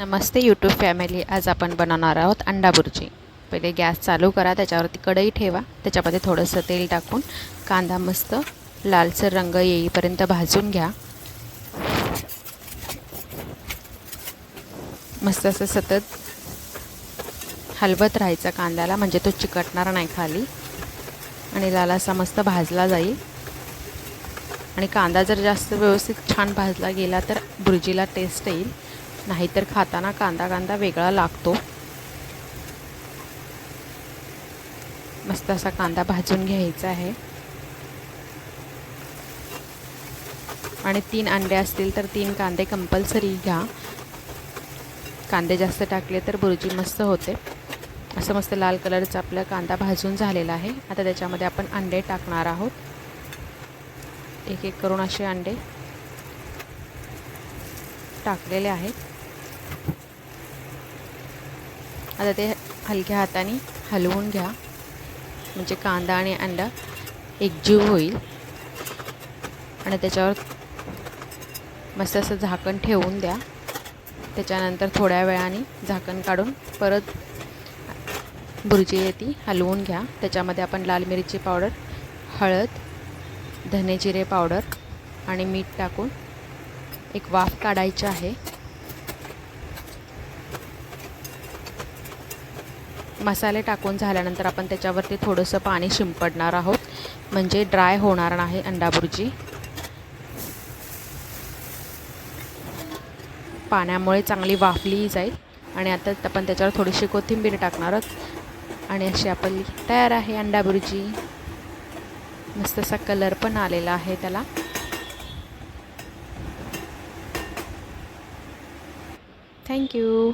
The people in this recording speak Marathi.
नमस्ते यूट्यूब फॅमिली। आज आपण बनवणार आहोत अंडा बुर्जी। पहिले गॅस चालू करा, त्याच्यावरती कढई ठेवा, त्याच्यामध्ये थोडंसं तेल टाकून कांदा मस्त लालसर रंग येईपर्यंत भाजून घ्या। मस्त असं सतत हलवत राहायचं कांद्याला, म्हणजे तो चिकटणार नाही खाली आणि लाल असा मस्त भाजला जाईल। आणि कांदा जर जास्त व्यवस्थित छान भाजला गेला तर बुर्जीला टेस्ट येईल, नाहीतर खाताना कांदा वेगळा लागतो। मस्त असा कांदा भाजून घ्यायचा आहे। आणि 3 अंडे असतील तर 3 कांदे कंपल्सरी घ्या। कांदे जास्त टाकले तर बुर्जी मस्त होते। असं मस्त लाल कलरचा आपला कांदा भाजून झालेला आहे। आता त्याच्यामध्ये आपण अंडे टाकणार आहोत। एक एक करून असे अंडे टाकलेले आहेत। आता ते हलक्या हाताने हलवून घ्या, म्हणजे कांदा आणि अंडा एकजीव होईल। आणि त्याच्यावर मस्त असं झाकण ठेवून द्या। त्याच्यानंतर थोड्या वेळाने झाकण काढून परत बुर्जी ती हलवून घ्या। त्याच्यामध्ये आपण लाल मिरची पावडर, हळद, धने जिरे पावडर आणि मीठ टाकून एक वाफ काढायची आहे। मसाले टाकून झाल्यानंतर आपण त्याच्यावरती थोडंसं पाणी शिंपडणार आहोत, म्हणजे ड्राय होणार नाही अंडा बुर्जी। पाण्यामुळे चांगली वाफली जाईल। आणि आता आपण त्याच्यावर थोडीशी कोथिंबीर टाकणार आहोत आणि अशी आपली तयार आहे अंडा बुर्जी। मस्त असा कलर पण आलेला आहे त्याला। थँक्यू।